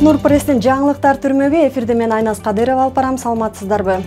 Нур пресстин жаңылыктар түрмөгү эфирде мен Айназ Кадырова алып барам, саламатсыздарбы?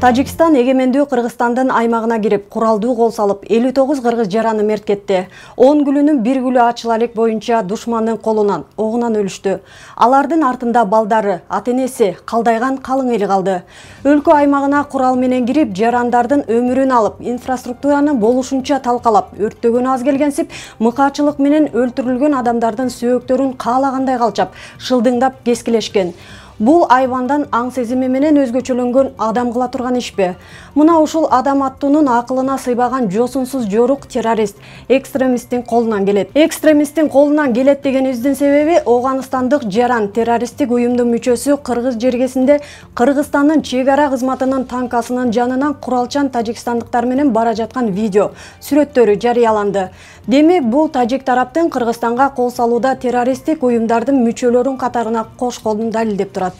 Тажикстан эгемендүү Кыргызстандын аймагына кирип, куралдуу кол салып, 59 кыргыз жараны мерт кетти. 10 күлүнүн бир күлү ачыла элек боюнча душмандын колунан, огунан өлүштү. Алардын артында балдары, ата-энеси, калдайган калың эл калды. Өлкө аймагына курал менен кирип, жарандардын өмүрүн алып, инфраструктураны болушунча талкалап, өрттөгөн аз келгенсип, мыкаачылык менен өлтүрүлгөн адамдардын сөөктөрүн каалагандай калчап, шылдыңдап кескилешкен. Бул айвандан аң сезими менен өзгөчөлөнгөн адам кыла турган ишпи? Мына ушул адам аттуунун акылына сыйбаган жосунсуз жорук террорист, экстремисттин колунан келет. Экстремисттин колунан келет дегенибиздин себеби Оганстандык жаран террористтик уюмдун мүчөсү кыргыз жергесинде Кыргызстандын чек ара кызматынын танкасынын жанынан куралчан тажикстандыктар менен бара жаткан видео сүрөттөрү жарыяланды. Демек, бул тажик тараптын Кыргызстанга кол салууда террористтик уюмдардын мүчөлөрүн катарына кошконун далилдеп турат.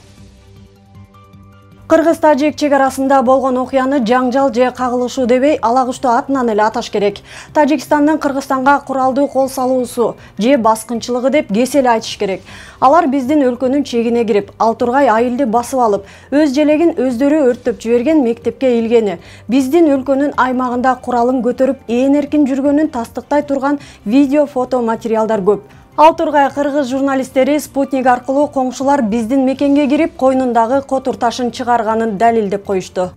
Кыргыз-тажик чек арасында болгон окуяны жаңжал же кагылышуу дебей, алагүштүү атынан эле аташ керек. Тажикстандын Кыргызстанга куралдуу кол салуусу же баскынчылыгы деп кесел айтыш керек. Алар биздин өлкөнүн чегине кирип, ал тургай айылды басып алып, өз желегин өздөрү өрттөп жиберген, мектепке илгени, биздин өлкөнүн аймагында куралын көтөрүп, ээн эркин жүргөнүн тастыктай турган видео, фото материалдар көп. Ал тургай кыргыз журналисттери спутник аркылуу коңшулар биздин мекенге кирип, койнундагы котур ташын чыгарганын далилдеп коюшту.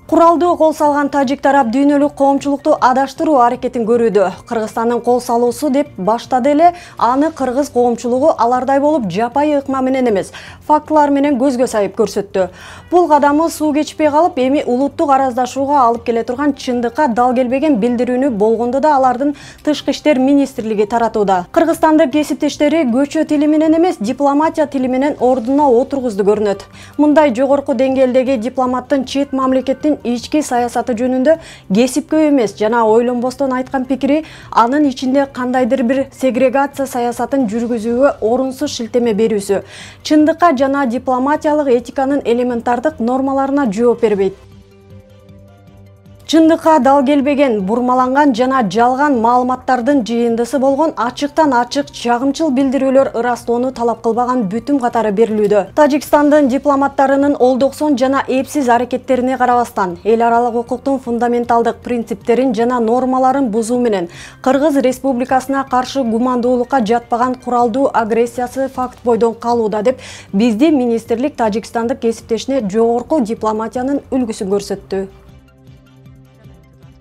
Куралдуу кол салган тажик тарап дүйнөлүк коомчулукту адаштыруу аракетин көрүүдө. Кыргызстандын кол салуусу деп баштады эле, аны кыргыз коомчулугу алардай болуп жапайы ыкма менен эмес, фактылар менен көзгө сайып көрсөттү. Бул кадамы суу кечпей калып, эми улуттук араздашууга алып келе турган чындыкка дал келбеген билдирүүнү болгондо да алардын тышкы иштер министрлиги таратууда. Кыргызстандык кесиптештери көчө тили менен эмес, дипломатия тили менен ордуна отургузду көрүнөт. Мындай жогорку деңгээлдеги дипломаттын чет мамлекеттин ички саясаты жөнүндө кесипкөй эмес жана ойлонбостон айткан пикири анын ичинде кандайдыр бир сегрегация саясатын жүргүзүүгө орунсуз шилтеме берүүсү, чындыкка жана дипломатиялык этиканын элементардык нормаларына жооп бербейт. Чындыкка дал келбеген, бурмаланган жана жалган маалыматтардын жыйындысы болгон ачыктан ачык чагымчыл билдирүүлөр ырастоону талап кылбаган бүтүм катары берилүүдө. Тажикстандын дипломаттарынын олдоксон жана эпсиз аракеттерине карабастан, эл аралык укуктун фундаменталдык принциптерин жана нормаларын бузуу менен Кыргыз Республикасына каршы гумандуулукка жатпаган куралдуу агрессиясы факт бойдон калууда деп биздин министрлик тажикстандык кесиптешине жогорку дипломатиянын үлгүсүн көрсөттү.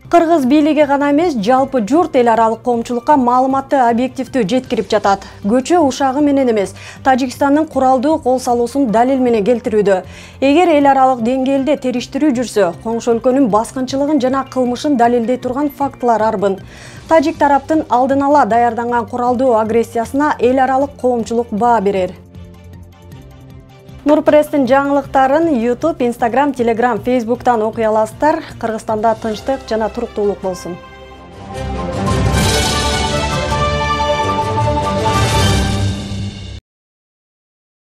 Кыргыз бийлиги гана эмес, жалпы журт эл аралык коомчулукка маалыматты объективдүү жеткирип жатат. Көчө ушагы менен эмес, Тажикстандын куралдуу кол салуусун далил менен келтирүүдө. Эгер эл аралык деңгээлде териштирүү жүрсө, коңшу өлкөнүн баскынчылыгын жана кылмышын далилдей турган фактылар арбын. Тажик тараптын алдын ала даярданган куралдуу агрессиясына эл аралык коомчулук баа берер. Нур пресстин жаңылыктарын YouTube, Instagram, Telegram, Facebook'тан окуй аласыздар. Кыргызстанда тынчтык жана туруктуулук болсун.